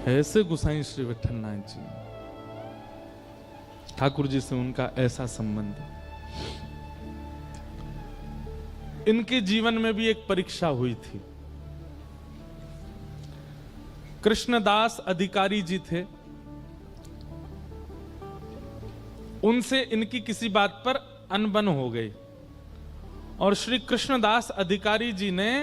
ऐसे गोसाई श्री विठलनाथ जी, ठाकुर जी से उनका ऐसा संबंध। इनके जीवन में भी एक परीक्षा हुई थी। कृष्णदास अधिकारी जी थे, उनसे इनकी किसी बात पर अनबन हो गई और श्री कृष्णदास अधिकारी जी ने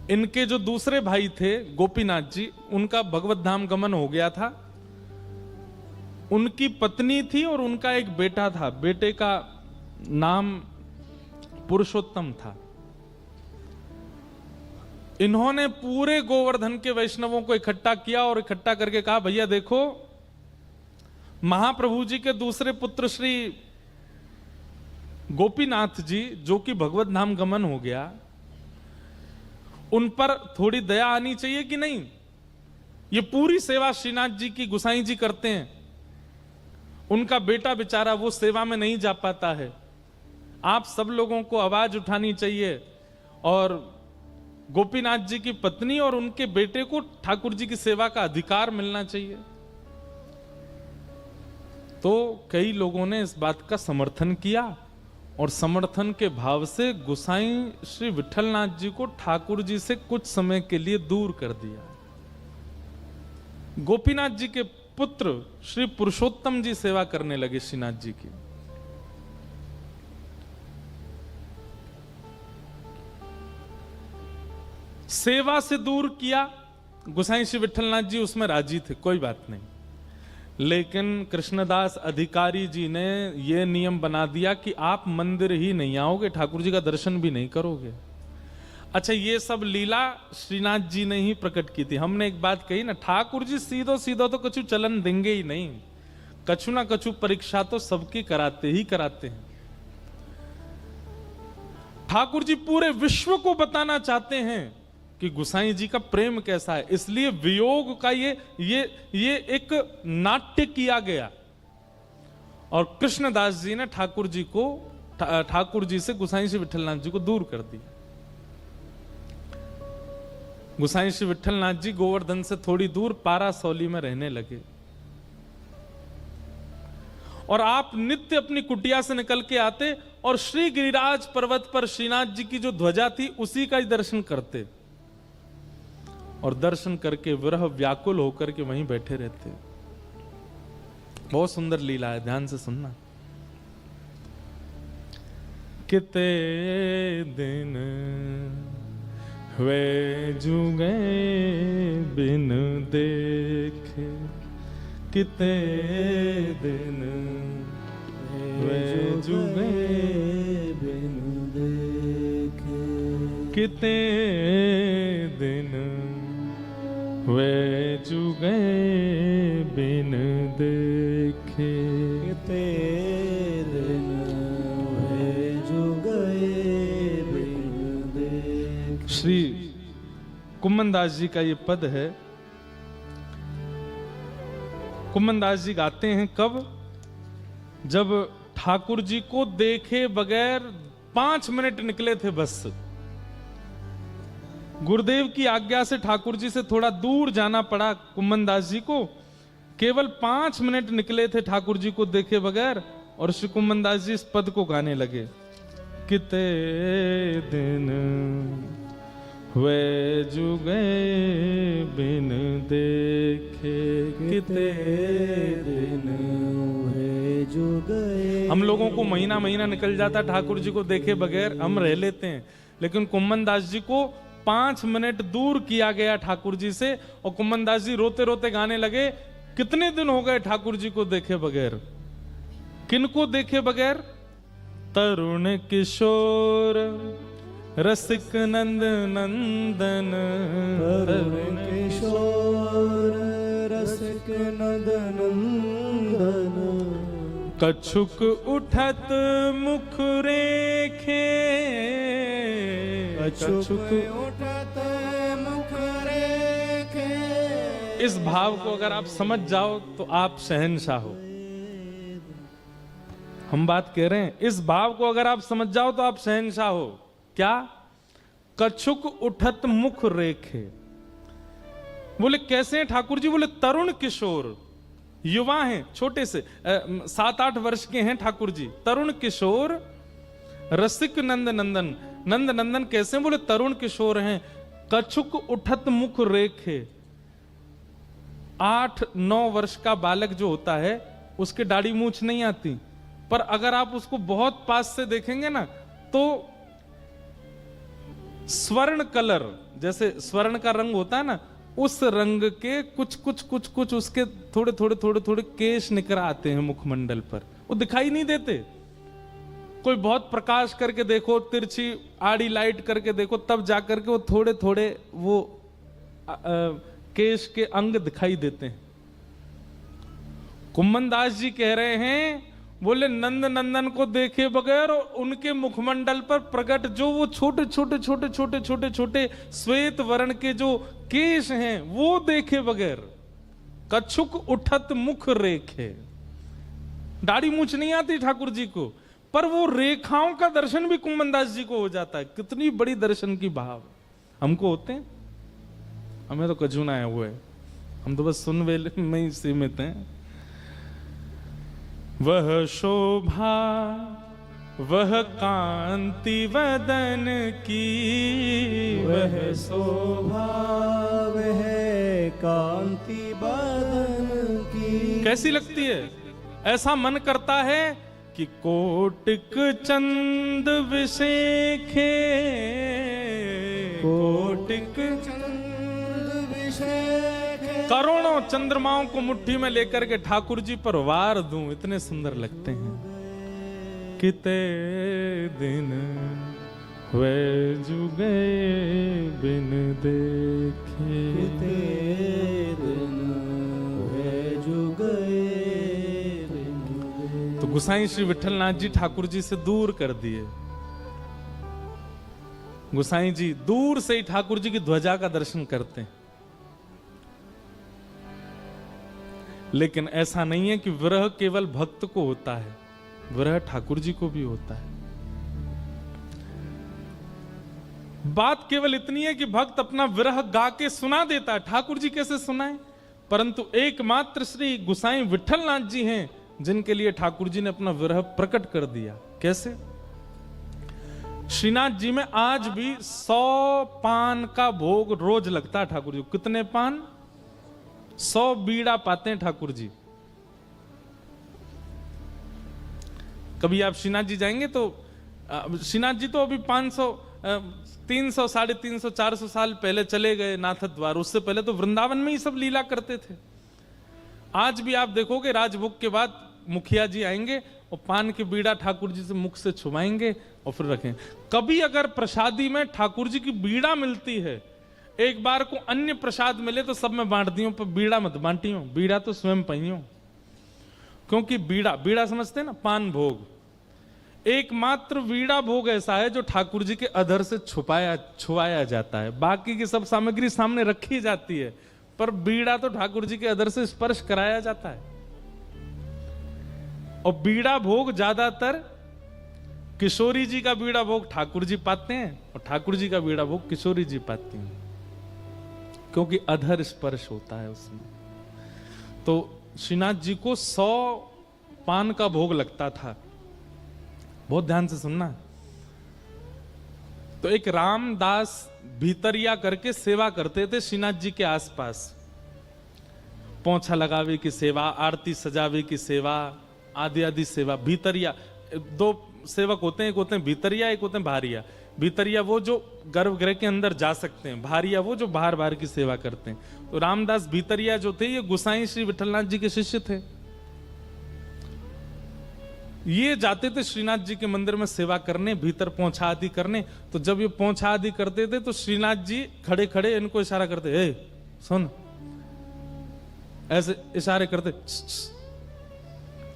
इनके जो दूसरे भाई थे गोपीनाथ जी, उनका भगवत धाम गमन हो गया था। उनकी पत्नी थी और उनका एक बेटा था, बेटे का नाम पुरुषोत्तम था। इन्होंने पूरे गोवर्धन के वैष्णवों को इकट्ठा किया और इकट्ठा करके कहा, भैया देखो, महाप्रभु जी के दूसरे पुत्र श्री गोपीनाथ जी, जो कि भगवत धाम गमन हो गया, उन पर थोड़ी दया आनी चाहिए कि नहीं? ये पूरी सेवा श्रीनाथ जी की गोसाई जी करते हैं, उनका बेटा बेचारा वो सेवा में नहीं जा पाता है। आप सब लोगों को आवाज उठानी चाहिए और गोपीनाथ जी की पत्नी और उनके बेटे को ठाकुर जी की सेवा का अधिकार मिलना चाहिए। तो कई लोगों ने इस बात का समर्थन किया और समर्थन के भाव से गोसाई श्री विठलनाथ जी को ठाकुर जी से कुछ समय के लिए दूर कर दिया। गोपीनाथ जी के पुत्र श्री पुरुषोत्तम जी सेवा करने लगे श्रीनाथ जी की। सेवा से दूर किया, गोसाई श्री विठलनाथ जी उसमें राजी थे, कोई बात नहीं। लेकिन कृष्णदास अधिकारी जी ने यह नियम बना दिया कि आप मंदिर ही नहीं आओगे, ठाकुर जी का दर्शन भी नहीं करोगे। अच्छा, ये सब लीला श्रीनाथ जी ने ही प्रकट की थी। हमने एक बात कही ना, ठाकुर जी सीधो सीधो तो कछु चलन देंगे ही नहीं, कछु ना कछु परीक्षा तो सबकी कराते ही कराते हैं। ठाकुर जी पूरे विश्व को बताना चाहते हैं कि गोसाई जी का प्रेम कैसा है, इसलिए वियोग का ये एक नाट्य किया गया और कृष्णदास जी ने ठाकुर जी से गोसाई श्री विठलनाथ जी को दूर कर दिया। गोसाई श्री विठलनाथ जी गोवर्धन से थोड़ी दूर पारासौली में रहने लगे और आप नित्य अपनी कुटिया से निकल के आते और श्री गिरिराज पर्वत पर श्रीनाथ जी की जो ध्वजा थी उसी का ही दर्शन करते और दर्शन करके विरह व्याकुल होकर के वहीं बैठे रहते। बहुत सुंदर लीला है, ध्यान से सुनना। किते दिन वे जुगे बिन देखे, किते दिन वे जुगे बिन देखे, किते दिन वे जुगे बिन देखे, किते दिन वे जुगे बिन देखे। श्री कुम्मनदास जी का ये पद है। कुम्मनदास जी गाते हैं कब? जब ठाकुर जी को देखे बगैर 5 मिनट निकले थे बस। गुरुदेव की आज्ञा से ठाकुर जी से थोड़ा दूर जाना पड़ा कुम्मनदास जी को। केवल 5 मिनट निकले थे ठाकुर जी को देखे बगैर और श्री कुम्मनदास जी इस पद को गाने लगे। किते दिन वे जुगे बिन देखे, किते दिन वे जुगे। हम लोगों को महीना महीना निकल जाता ठाकुर जी को देखे बगैर, हम रह लेते हैं, लेकिन कुम्मनदास जी को 5 मिनट दूर किया गया ठाकुर जी से और कुम्मनदास जी रोते रोते गाने लगे, कितने दिन हो गए ठाकुर जी को देखे बगैर। किनको देखे बगैर? तरुण किशोर रसिक नंद नंदन, तरुण किशोर रसिक नंद नंदन, कछुक उठत मुख रेखे, कछुक उठत मुख रेखे। इस भाव को अगर आप समझ जाओ तो आप शहंशाह हो। हम बात कह रहे हैं, इस भाव को अगर आप समझ जाओ तो आप शहंशाह हो। क्या? कछुक उठत मुख रेखे। बोले कैसे हैं ठाकुर जी? बोले तरुण किशोर, युवा हैं, छोटे से 7-8 वर्ष के हैं ठाकुर जी, तरुण किशोर, रसिक नंद नंदन। नंद नंदन कैसे हैं? बोले तरुण किशोर हैं, कछुक उठत मुख रेखे। 8-9 वर्ष का बालक जो होता है उसके दाढ़ी मूछ नहीं आती, पर अगर आप उसको बहुत पास से देखेंगे ना तो स्वर्ण कलर, जैसे स्वर्ण का रंग होता है ना, उस रंग के कुछ उसके थोड़े केश निकल आते हैं मुखमंडल पर, वो दिखाई नहीं देते। कोई बहुत प्रकाश करके देखो, तिरछी आड़ी लाइट करके देखो, तब जाकर के वो थोड़े वो केश के अंग दिखाई देते हैं। कुम्मन दास जी कह रहे हैं, बोले नंद नंदन को देखे बगैर और उनके मुखमंडल पर प्रकट जो वो छोटे श्वेत वर्ण के जो केश हैं वो देखे बगैर, कछुक उठत मुख रेखे। दाढ़ी मूछ नहीं आती ठाकुर जी को, पर वो रेखाओं का दर्शन भी कुम्मन दास जी को हो जाता है। कितनी बड़ी दर्शन की भाव हमको होते हैं, हमें तो कछु ना है वो है, हम तो बस सुन वेले में ही सीमित हैं। वह शोभा वह कांति वदन की, वह शोभा वह कांति बदन की। कैसी लगती है? ऐसा मन करता है कि कोटिक चंद विशेखे, कोटिक चंद विशेखे। करोड़ों चंद्रमाओं को मुट्ठी में लेकर के ठाकुर जी पर वार दूं, इतने सुंदर लगते हैं। किते दिन वे जुगे बिन देखे, किते दिन वे जुगे बिन देखे। तो गुसाई श्री विठलनाथ जी ठाकुर जी से दूर कर दिए। गुसाई जी दूर से ही ठाकुर जी की ध्वजा का दर्शन करते हैं। लेकिन ऐसा नहीं है कि विरह केवल भक्त को होता है, विरह ठाकुर जी को भी होता है। बात केवल इतनी है कि भक्त अपना विरह गा के सुना देता है, ठाकुर जी कैसे सुनाए? परंतु एकमात्र श्री गुसाई विठलनाथ जी हैं जिनके लिए ठाकुर जी ने अपना विरह प्रकट कर दिया। कैसे? श्रीनाथ जी में आज भी 100 पान का भोग रोज लगता है ठाकुर जी। कितने पान? 100 बीड़ा पाते हैं ठाकुर जी। कभी आप श्रीनाथ जी जाएंगे तो श्रीनाथ जी तो अभी 500 300 350 400 साल पहले चले गए नाथ द्वार। उससे पहले तो वृंदावन में ही सब लीला करते थे। आज भी आप देखोगे राजभोग के बाद मुखिया जी आएंगे और पान की बीड़ा ठाकुर जी से मुख से छुमाएंगे और फिर रखें। कभी अगर प्रसादी में ठाकुर जी की बीड़ा मिलती है, एक बार को अन्य प्रसाद मिले तो सब में बांट दियो, पर बीड़ा मत बांटियो, बीड़ा तो स्वयं पहियो। क्योंकि बीड़ा समझते हैं ना, पान भोग। एकमात्र बीड़ा भोग ऐसा है जो ठाकुर जी के अधर से छुआया जाता है। बाकी की सब सामग्री सामने रखी जाती है, पर बीड़ा तो ठाकुर जी के अधर से स्पर्श कराया जाता है। और बीड़ा भोग ज्यादातर किशोरी जी का बीड़ा भोग ठाकुर जी पाते हैं और ठाकुर जी का बीड़ा भोग किशोरी जी पाती हैं, क्योंकि अधर स्पर्श होता है उसमें। तो श्रीनाथ जी को 100 पान का भोग लगता था। बहुत ध्यान से सुनना। तो एक रामदास भीतरिया करके सेवा करते थे श्रीनाथ जी के आसपास। पोंछा लगावे की सेवा, आरती सजावे की सेवा, आदि आदि सेवा। भीतरिया 2 सेवक होते हैं, एक होते हैं भीतरिया, एक होते हैं भारिया। भीतरिया वो जो गर्भगृह के अंदर जा सकते हैं, भारिया वो जो बाहर की सेवा करते हैं। तो रामदास भीतरिया जो थे ये गुसाई श्री विठलनाथ जी के शिष्य थे। ये जाते थे श्रीनाथ जी के मंदिर में सेवा करने, भीतर पोंछा आदि करने। तो जब ये पोंछा आदि करते थे तो श्रीनाथ जी खड़े खड़े इनको इशारा करते, ए सुन, ऐसे इशारे करते।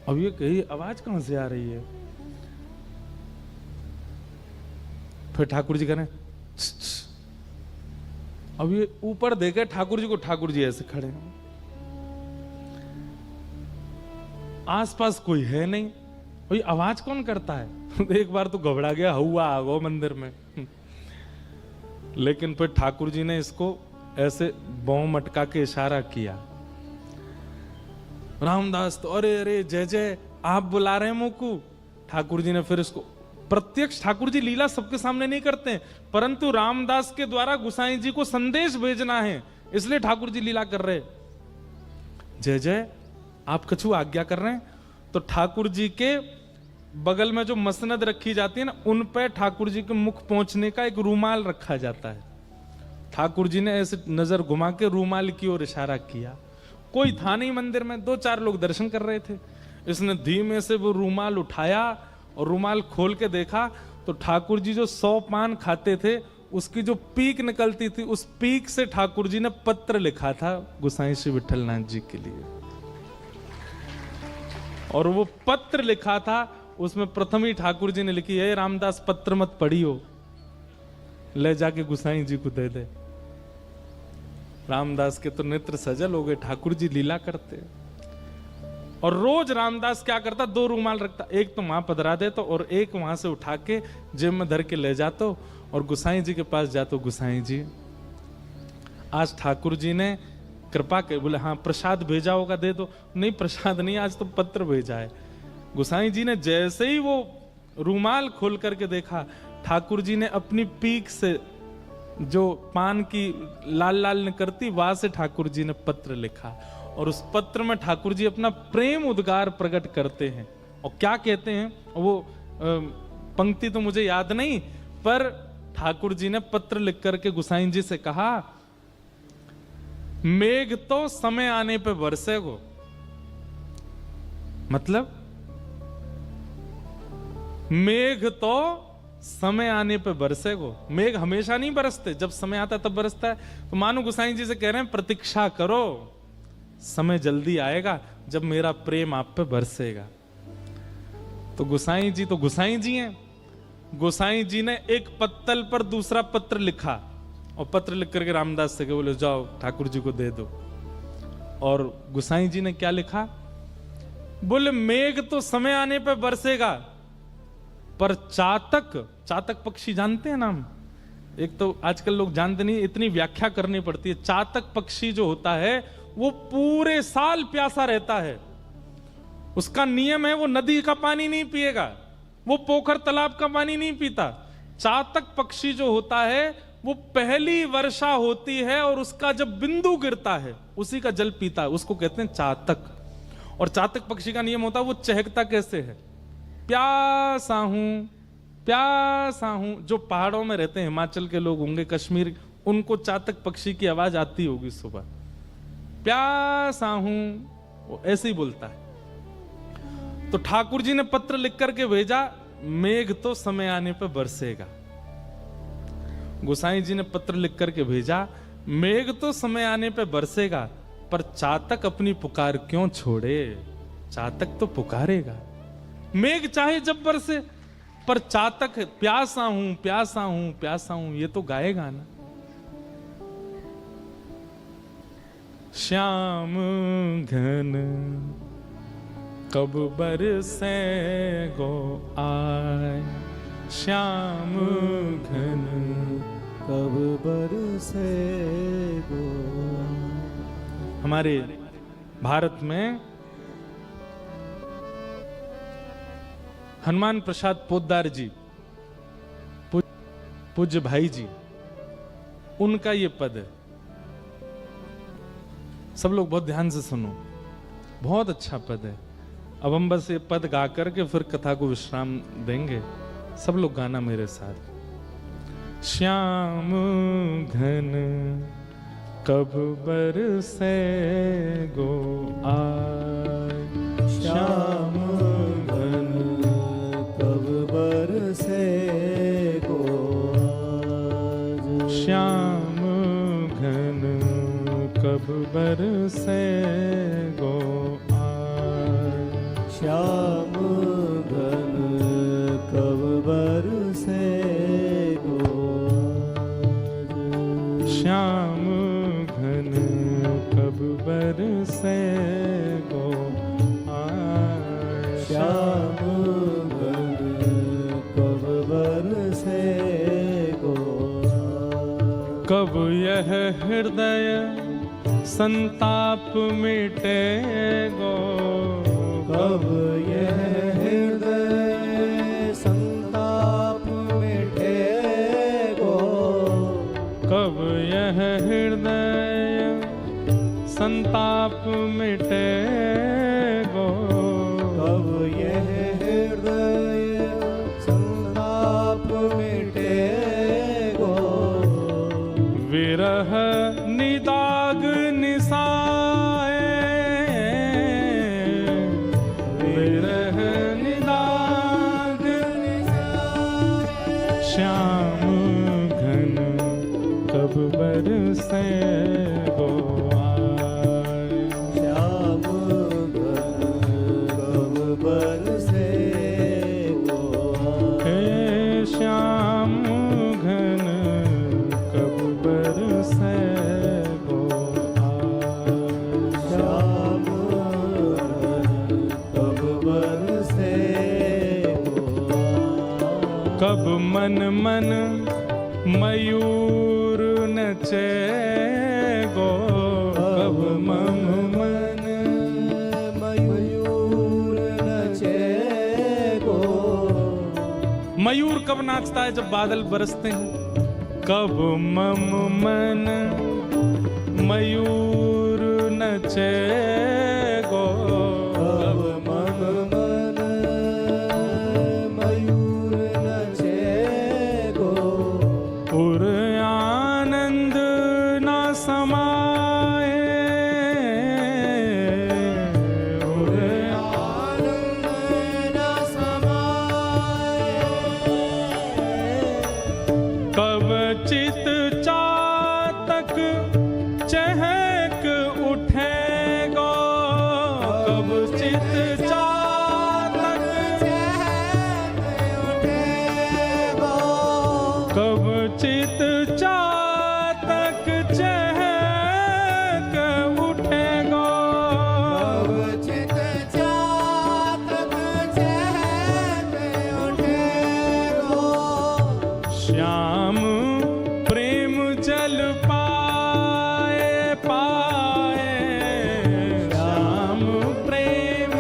अब ये कही आवाज कहां से आ रही है? फिर ठाकुर जी करें, अब ये ऊपर देखे ठाकुर जी को, ठाकुर जी ऐसे खड़े हैं, आसपास कोई है नहीं, भाई आवाज कौन करता है? एक बार तो घबरा गया, हुआ आ गो मंदिर में। लेकिन फिर ठाकुर जी ने इसको ऐसे बौं मटका के इशारा किया। रामदास तो अरे अरे जय जय, आप बुला रहे हैं मुकु। ठाकुर जी ने फिर इसको प्रत्यक्ष, ठाकुर जी लीला सबके सामने नहीं करते हैं, परंतु रामदास के द्वारा गुसाई जी को संदेश भेजना है, इसलिए ठाकुर जी लीला कर रहे। जय जय, आप कछु आज्ञा कर रहे हैं। तो ठाकुर जी के बगल में जो मसनद रखी जाती है ना, उन पे ठाकुर जी के मुख पहुंचने का एक रूमाल रखा जाता है। ठाकुर जी ने ऐसे नजर घुमा के रूमाल की ओर इशारा किया। कोई था नहीं मंदिर में, 2-4 लोग दर्शन कर रहे थे। इसने धीमे से वो रूमाल उठाया और रूमाल खोल के देखा तो ठाकुर जी जो 100 पान खाते थे उसकी जो पीक निकलती थी, उस पीक से ठाकुर जी ने पत्र लिखा था गोसाई श्री विठलनाथ जी के लिए। और वो पत्र लिखा था, उसमें प्रथम ही ठाकुर जी ने लिखी है, रामदास पत्र मत पढ़ियो, ले जाके गोसाई जी को दे दे। रामदास के तो नेत्र सजल हो गए, ठाकुर जी लीला करते। और रोज रामदास क्या करता, 2 रूमाल रखता, एक तो वहां पधरा देता और एक वहां से उठा के जेब में धर के ले जाता और गोसाई जी के पास जातो। गोसाई जी, आज ठाकुर जी ने कृपा कर, बोले हाँ प्रसाद भेजा होगा दे दो। नहीं प्रसाद नहीं, आज तो पत्र भेजा है। गोसाई जी ने जैसे ही वो रूमाल खोल करके देखा, ठाकुर जी ने अपनी पीक से जो पान की लाल लाल निकलती, वहां से ठाकुर जी ने पत्र लिखा। और उस पत्र में ठाकुर जी अपना प्रेम उद्गार प्रकट करते हैं। और क्या कहते हैं, वो पंक्ति तो मुझे याद नहीं, पर ठाकुर जी ने पत्र लिख करके गोसाई जी से कहा, मेघ तो समय आने पे बरसेगो। मतलब मेघ तो समय आने पे बरसेगो। मेघ हमेशा नहीं बरसते, जब समय आता तब बरसता है। तो मानो गोसाई जी से कह रहे हैं, प्रतीक्षा करो, समय जल्दी आएगा जब मेरा प्रेम आप पे बरसेगा। तो गोसाई जी तो गोसाई जी हैं। गोसाई जी ने एक पत्तल पर दूसरा पत्र लिखा और पत्र लिख करके रामदास से कहे, बोले जाओ ठाकुर जी को दे दो। और गोसाई जी ने क्या लिखा, बोले मेघ तो समय आने पे बरसेगा, पर चातक पक्षी जानते हैं नाम, एक तो आजकल लोग जानते नहीं, इतनी व्याख्या करनी पड़ती है। चातक पक्षी जो होता है वो पूरे साल प्यासा रहता है। उसका नियम है वो नदी का पानी नहीं पिएगा, वो पोखर तालाब का पानी नहीं पीता। चातक पक्षी जो होता है वो पहली वर्षा होती है और उसका जब बिंदु गिरता है उसी का जल पीता है, उसको कहते हैं चातक। और चातक पक्षी का नियम होता है वो चहकता कैसे है, प्यासा हूं प्यासा हूं। जो पहाड़ों में रहते हैं, हिमाचल के लोग होंगे, कश्मीर, उनको चातक पक्षी की आवाज आती होगी सुबह, प्यासा हूं, वो ऐसे ही बोलता है। तो ठाकुर जी ने पत्र लिख करके भेजा, मेघ तो समय आने पर बरसेगा। गोसाई जी ने पत्र लिख करके भेजा, मेघ तो समय आने पर बरसेगा, पर चातक अपनी पुकार क्यों छोड़े, चातक तो पुकारेगा। मेघ चाहे जब बरसे, पर चातक प्यासा हूं प्यासा हूं प्यासा हूं, ये तो गाएगा ना। श्याम घन कब बरसे गो आए, श्याम घन कब बरसे गो। हमारे भारत में हनुमान प्रसाद पोद्दार जी, पूज्य भाई जी, उनका ये पद है। सब लोग बहुत ध्यान से सुनो, बहुत अच्छा पद है। अब हम बस ये पद गा करके फिर कथा को विश्राम देंगे। सब लोग गाना मेरे साथ। श्याम घन कब बरसे गो आए, श्याम घन कब बरसे गो आज, श्याम घन कब बरसे गो आए, श्याम घन कब बरसे गो आज, श्याम घन कब बरसे गो आए, श्याम घन कब बरसे गो आज, कब यह हृदय संताप मिटे गो, कब यह हृदय संताप मिटे गो, कब यह हृदय संताप मिटे गो, कब यह हृदय संताप मिटे गो, विरह निदाग निसाए, विरह निदाग निसाए, श्याम घन कब बरसे गो आए, श्याम घन कब बरसे गो हे श्याम घन कब बरसे गो आए, श्याम घन कब बरसे गो कब मन मन मयूर नचे गो, कब मम मन मयूर नचे गो, मयूर कब नाचता है? जब बादल बरसते हैं। कब मम मन मयूर नचे गो, कब मम मन मयूर नचे गो, उर आनंद न समाए, उर आनंद न समाए, कब चित चातक चहक उठे गो, कब चित चातक उठे गो, कब चित चातक चहक उठे गो, कब चित चातक चहक उठे गो, श्याम प्रेम जल पाए पाए, श्याम प्रेम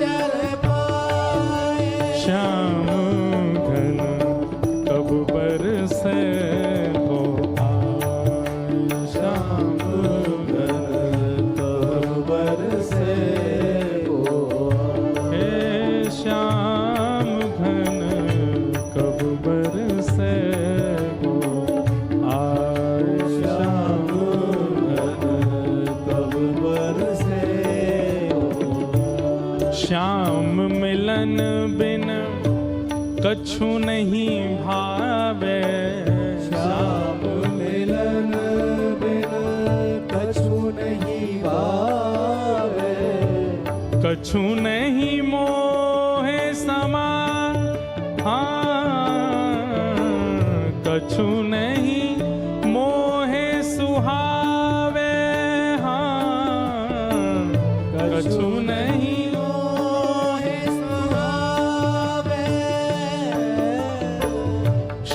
जल पाए, श्याम घन कब बरसे गो आए, श्याम घन कब बरसे गो, हे श्याम घन कब बरसे गो आए, श्याम घन कब बरसे गो, श्याम मिलन बिन कछु नहीं भावे, श्याम मिलन बिन कछु नहीं भावे, कछु नहीं मोहे समा, हाँ कछु नहीं मोहे सुहावे, हाँ कछु नहीं मोहे सुहावे,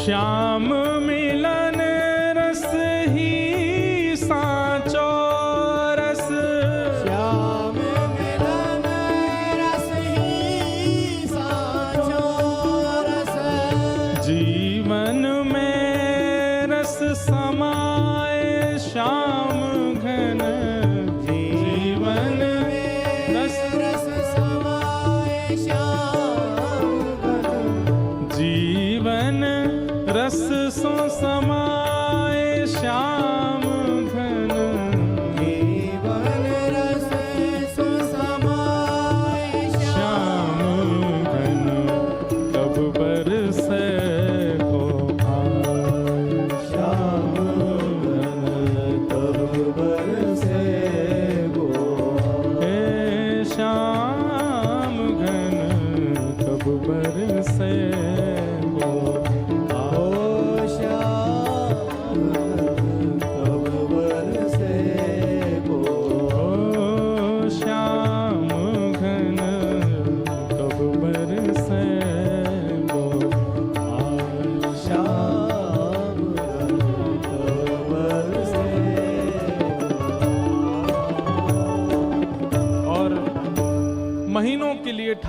श्याम मिलन रस ही साचो रस, श्याम मिलन रस ही साचो रस, जीवन में रस समाए श्याम घन, जीवन में रस रस समाए श्याम घन, जीवन रस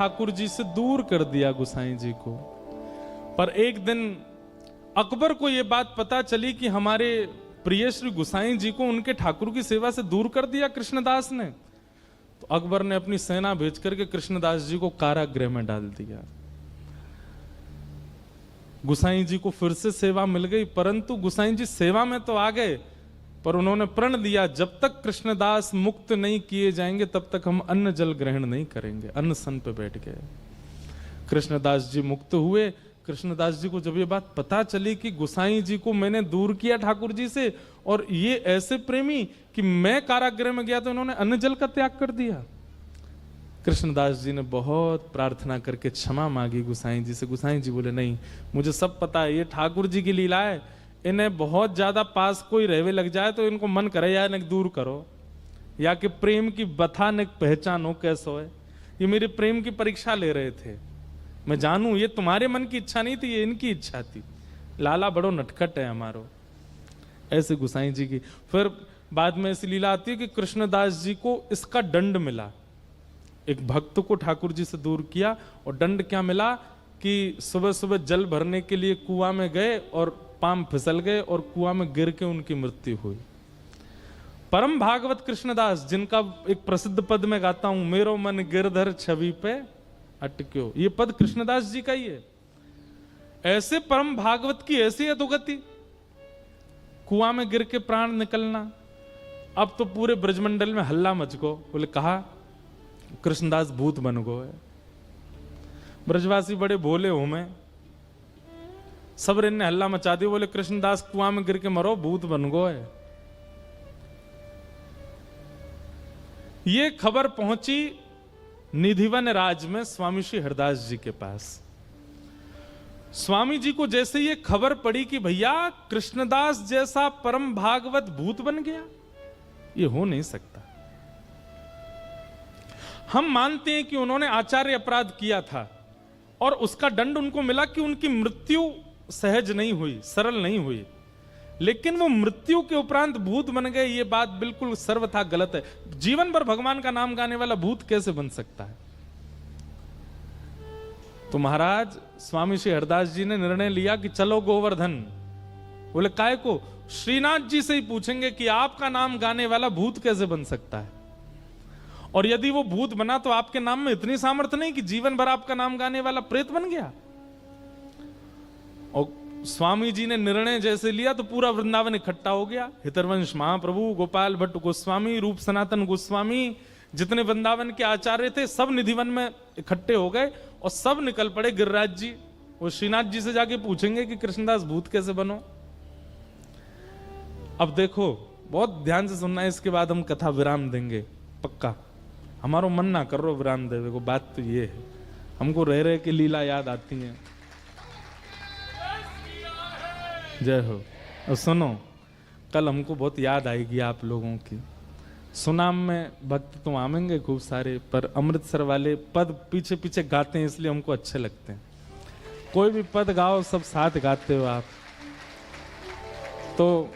ठाकुर जी से दूर कर दिया गोसाई जी को। पर एक दिन अकबर को यह बात पता चली कि हमारे प्रिय श्री गोसाई जी को उनके ठाकुर की सेवा से दूर कर दिया कृष्णदास ने। तो अकबर ने अपनी सेना भेज करके कृष्णदास जी को कारागृह में डाल दिया। गोसाई जी को फिर से सेवा मिल गई, परंतु गोसाई जी सेवा में तो आ गए, पर उन्होंने प्रण दिया जब तक कृष्णदास मुक्त नहीं किए जाएंगे तब तक हम अन्न जल ग्रहण नहीं करेंगे। अन्न पे बैठ गए। कृष्णदास जी मुक्त हुए। कृष्णदास जी को जब ये बात पता चली कि गोसाई जी को मैंने दूर किया ठाकुर जी से, और ये ऐसे प्रेमी कि मैं कारागृह में गया तो इन्होंने अन्न जल का त्याग कर दिया। कृष्णदास जी ने बहुत प्रार्थना करके क्षमा मांगी गोसाई जी से। गोसाई जी बोले नहीं, मुझे सब पता है, ये ठाकुर जी की लीला है, इन्हें बहुत ज्यादा पास कोई रहवे लग जाए तो इनको मन करे या न दूर करो, या कि प्रेम की बथा न पहचानो कैसो है। ये मेरे प्रेम की परीक्षा ले रहे थे, मैं जानू ये तुम्हारे मन की इच्छा नहीं थी, ये इनकी इच्छा थी। लाला बड़ो नटखट है हमारो, ऐसे गोसाई जी की। फिर बाद में ऐसी लीला आती है कि कृष्णदास जी को इसका दंड मिला। एक भक्त को ठाकुर जी से दूर किया और दंड क्या मिला कि सुबह सुबह जल भरने के लिए कुआं में गए और पांव फिसल गए और कुआं में गिर के उनकी मृत्यु हुई। परम भागवत कृष्णदास, जिनका एक प्रसिद्ध पद में गाता हूं, मेरो मन गिरधर छवि पे अटक्यो, ये पद कृष्णदास जी का ही है। ऐसे परम भागवत की ऐसी अधोगति, कुआं में गिर के प्राण निकलना। अब तो पूरे ब्रजमंडल में हल्ला मच गो, बोले कहा कृष्णदास भूत बन गो है। ब्रजवासी बड़े भोले हो, में सब ने हल्ला मचा दिया, बोले कृष्णदास कुआं में गिर के मरो, भूत बन गो है। ये खबर पहुंची निधिवन राज में स्वामी श्री हरदास जी के पास। स्वामी जी को जैसे ये खबर पड़ी कि भैया कृष्णदास जैसा परम भागवत भूत बन गया, ये हो नहीं सकता। हम मानते हैं कि उन्होंने आचार्य अपराध किया था और उसका दंड उनको मिला कि उनकी मृत्यु सहज नहीं हुई, सरल नहीं हुई, लेकिन वो मृत्यु के उपरांत भूत बन गए, ये बात बिल्कुल सर्वथा गलत है। जीवन भर भगवान का नाम गाने वाला भूत कैसे बन सकता है? तो महाराज स्वामी श्री हरदास जी ने निर्णय लिया कि चलो गोवर्धन। बोले काय को? श्रीनाथ जी से ही पूछेंगे कि आपका नाम गाने वाला भूत कैसे बन सकता है, और यदि वो भूत बना तो आपके नाम में इतनी सामर्थ्य नहीं कि जीवन भर आपका नाम गाने वाला प्रेत बन गया। और स्वामी जी ने निर्णय जैसे लिया तो पूरा वृंदावन इकट्ठा हो गया। हितरवंश महाप्रभु, गोपाल भट्ट गोस्वामी, रूप सनातन गोस्वामी, जितने वृंदावन के आचार्य थे सब निधिवन में इकट्ठे हो गए और सब निकल पड़े गिरिराज जी। वो श्रीनाथ जी से जाके पूछेंगे कि कृष्णदास भूत कैसे बनो। अब देखो, बहुत ध्यान से सुनना है, इसके बाद हम कथा विराम देंगे पक्का। हमारो मन ना करो विराम देवे को, बात तो ये है, हमको रह रहे की लीला याद आती है। जय हो। और सुनो, कल हमको बहुत याद आएगी आप लोगों की। सुनाम में भक्त तो आवेंगे खूब सारे, पर अमृतसर वाले पद पीछे पीछे गाते हैं इसलिए हमको अच्छे लगते हैं। कोई भी पद गाओ सब साथ गाते हो आप, तो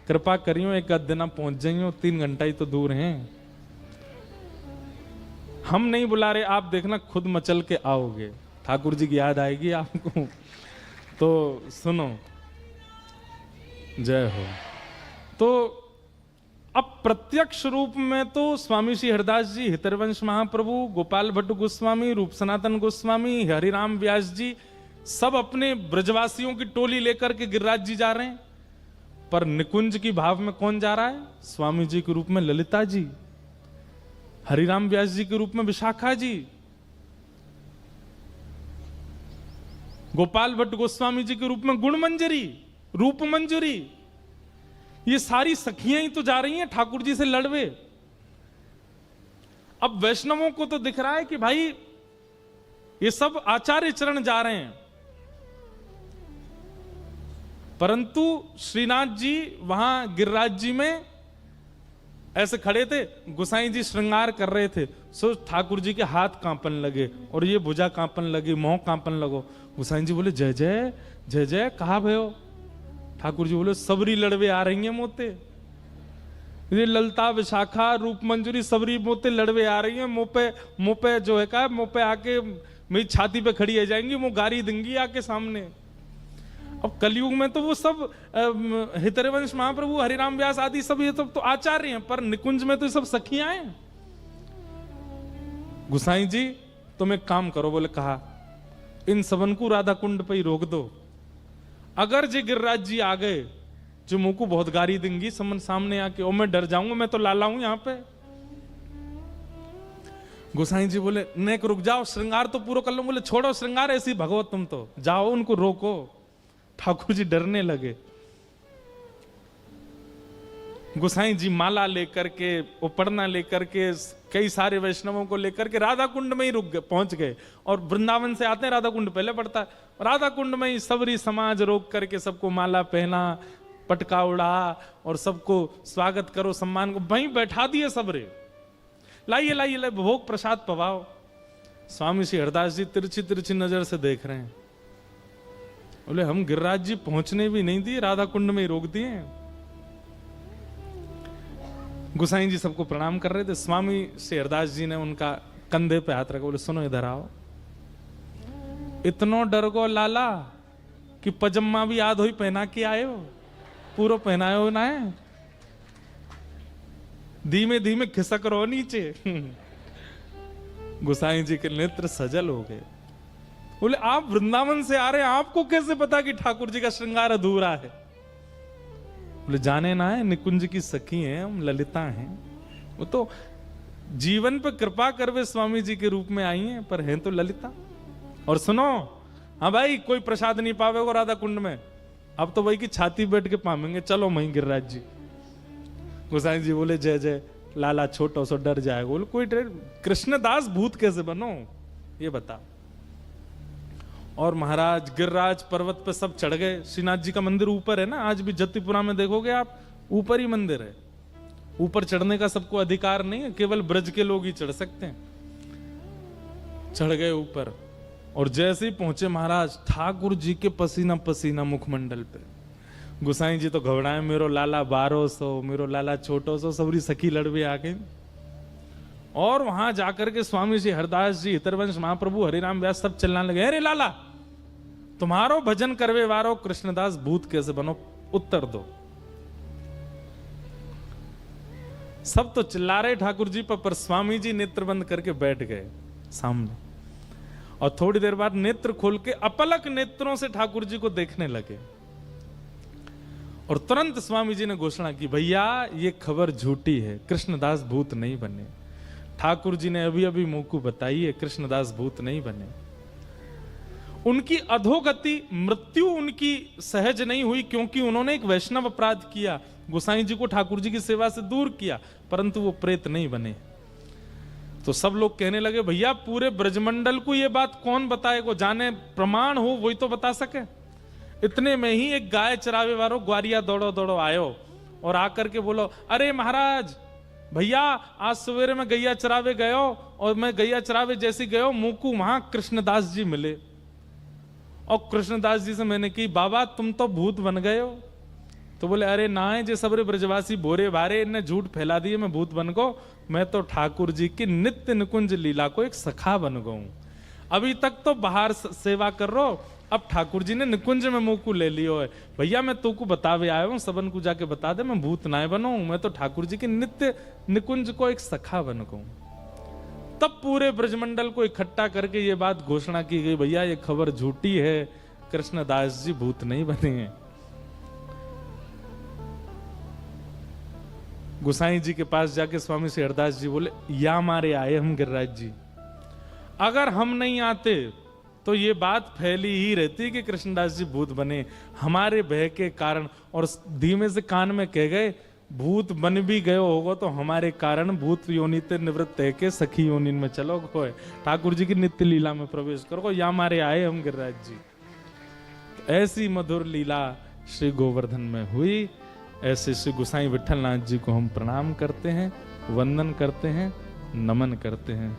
कृपा करियो एक आध दिन पहुंच जाइयो, 3 घंटा ही तो दूर हैं। हम नहीं बुला रहे, आप देखना खुद मचल के आओगे, ठाकुर जी की याद आएगी आपको। तो सुनो, जय हो। तो अब प्रत्यक्ष रूप में तो स्वामी श्री हरदास जी, हितरवंश महाप्रभु, गोपाल भट्ट गोस्वामी, रूप सनातन गोस्वामी, हरिराम व्यास जी सब अपने ब्रजवासियों की टोली लेकर के गिरिराज जी जा रहे हैं। पर निकुंज की भाव में कौन जा रहा है? स्वामी जी के रूप में ललिता जी, हरिराम व्यास जी के रूप में विशाखा जी, गोपाल भट्ट गोस्वामी जी के रूप में गुणमंजरी, रूप मंजरी, ये सारी सखियां ही तो जा रही हैं ठाकुर जी से लड़वे। अब वैष्णवों को तो दिख रहा है कि भाई ये सब आचार्य चरण जा रहे हैं, परंतु श्रीनाथ जी वहां गिरिराज जी में ऐसे खड़े थे, गोसाई जी श्रृंगार कर रहे थे। सो ठाकुर जी के हाथ कांपन लगे और ये भुजा कांपन लगी, मोह कांपन लगो। गोसाई जी बोले जय जय जय जय, कहा भयो? ठाकुर जी बोले सबरी लड़वे आ रही हैं मोते। ये ललता विशाखा रूप मंजूरी सबरी मोते लड़वे आ रही हैं, मुंह पे जो है का मुंह पे आके मेरी छाती पे खड़ी हो जाएंगी, मुंह गारी देंगी आके सामने। अब कलयुग में तो वो सब हितरवंश महाप्रभु हरिराम व्यास आदि सब ये तो आचार्य हैं, पर निकुंज में तो ये सब सखियां हैं। गुसाई जी तुम एक काम करो, बोले कहा इन सबन को राधा कुंड पे ही रोक दो। अगर जी गिरिराज जी आ गए जो मुंह को बहुत गारी देंगी समन सामने आके, और मैं डर जाऊंगा, मैं तो लाला हूं यहां पे। गोसाई जी बोले नेक रुक जाओ, श्रृंगार तो पूरा कर लो। बोले छोड़ो श्रृंगार, ऐसी भगवत तुम तो जाओ, उनको रोको। ठाकुर जी डरने लगे। गोसाई जी माला लेकर के, उपरना लेकर के, कई सारे वैष्णवों को लेकर के राधा कुंड में ही रुक गए, पहुंच गए। और वृंदावन से आते हैं, राधा कुंड पहले पड़ता है, राधा कुंड में ही सबरी समाज रोक करके सबको माला पहना, पटका उड़ा और सबको स्वागत करो, सम्मान को वहीं बैठा दिए सबरे। लाइए लाइए लाइए भोग प्रसाद पवाओ। स्वामी श्री हरदास जी तिरछी तिरछी नजर से देख रहे हैं। बोले हम गिरिराज जी पहुंचने भी नहीं दिए, राधा कुंड में ही रोक दिए। गुसाई जी सबको प्रणाम कर रहे थे। स्वामी श्री हरदास जी ने उनका कंधे पे हाथ रखा, बोले सुनो इधर आओ। इतनो डर गो लाला कि पजम्मा भी याद हुई पहना के आए हो, पूरा पहनाए हो ना है, धीमे धीमे खिसक रहो नीचे। गुसाई जी के नेत्र सजल हो गए। बोले आप वृंदावन से आ रहे हैं, आपको कैसे पता कि ठाकुर जी का श्रृंगार अधूरा है? बोले जाने ना है, निकुंज की सखी हैं हम, ललिता हैं। वो तो जीवन पे कृपा करवे स्वामी जी के रूप में आई हैं, पर हैं तो ललिता। और सुनो, हाँ भाई कोई प्रसाद नहीं पावेगा राधा कुंड में, अब तो वही की छाती बैठ के पावेंगे, चलो वहीं गिरिराज जी। गोसाई जी बोले जय जय, लाला छोटो सो डर जाएगा। बोले कोई डर, कृष्णदास भूत कैसे बनो ये बता। और महाराज गिरिराज पर्वत पे सब चढ़ गए। श्रीनाथ जी का मंदिर ऊपर है ना, आज भी जतिपुरा में देखोगे आप, ऊपर ही मंदिर है। ऊपर चढ़ने का सबको अधिकार नहीं है, केवल ब्रज के लोग ही चढ़ सकते हैं। चढ़ गए ऊपर, और जैसे ही पहुंचे महाराज, ठाकुर जी के पसीना पसीना मुखमंडल पे। गुसाई जी तो घबराए, मेरो लाला 1200, मेरो लाला छोटो सो, सबरी सखी लड़वे आ गई। और वहां जाकर के स्वामी जी हरदास जी, हितरवंश महाप्रभु, हरिराम व्यास सब चिल्लाने लगे, अरे लाला तुम्हारो भजन करवे वारो कृष्णदास भूत कैसे बनो, उत्तर दो। सब तो चिल्ला रहे ठाकुर जी पर स्वामी जी नेत्र बंद करके बैठ गए सामने। और थोड़ी देर बाद नेत्र खोल के अपलक नेत्रों से ठाकुर जी को देखने लगे। और तुरंत स्वामी जी ने घोषणा की, भैया ये खबर झूठी है, कृष्णदास भूत नहीं बने। ठाकुर जी ने अभी अभी मुंह को बताई है, कृष्णदास भूत नहीं बने। उनकी अधोगति, मृत्यु उनकी सहज नहीं हुई, क्योंकि उन्होंने एक वैष्णव अपराध किया, गोसाई जी को ठाकुर जी की सेवा से दूर किया, परंतु वो प्रेत नहीं बने। तो सब लोग कहने लगे, भैया पूरे ब्रजमंडल को ये बात कौन बताएगा, जाने प्रमाण हो वही तो बता सके। इतने में ही एक गाय चरावे वालों ग्वारिया दौड़ो दौड़ो आयो और आकर के बोलो, अरे महाराज भैया आज सवेरे में गैया चरावे गयो, और मैं गैया चरावे जैसी गयो, मुंह को वहां कृष्णदास जी मिले। और कृष्णदास जी से मैंने की, बाबा तुम तो भूत बन गए हो। तो बोले अरे ना है, जे सबरे ब्रजवासी बोरे बारे इन्हें झूठ फैला दिए, मैं भूत बन गो, मैं तो ठाकुर जी की नित्य निकुंज लीला को एक सखा बन गऊ। अभी तक तो बाहर सेवा कर रो, अब ठाकुर जी ने निकुंज में मुंह को ले लियो है। भैया मैं तू को बतावे आया हूं, सबन को जाके बता दे, मैं भूत ना बनो, मैं तो ठाकुर जी की नित्य निकुंज को एक सखा बन गऊ। तब पूरे ब्रजमंडल को इकट्ठा करके ये बात घोषणा की गई, भैया ये खबर झूठी है, कृष्णदास जी भूत नहीं बने हैं। गुसाई जी के पास जाके स्वामी श्री हरदास जी बोले, या हमारे आए हम गिरिराज जी, अगर हम नहीं आते तो ये बात फैली ही रहती कि कृष्णदास जी भूत बने हमारे भय के कारण। और धीमे से कान में कह गए, भूत बन भी गयो होगा तो हमारे कारण भूत योनि ते निवृत्त है के सखी योनि में चलो गो, ठाकुर जी की नित्य लीला में प्रवेश करो, या हमारे आए हम गिरिराज जी। तो ऐसी मधुर लीला श्री गोवर्धन में हुई। ऐसे श्री गोसाई विठलनाथ जी को हम प्रणाम करते हैं, वंदन करते हैं, नमन करते हैं।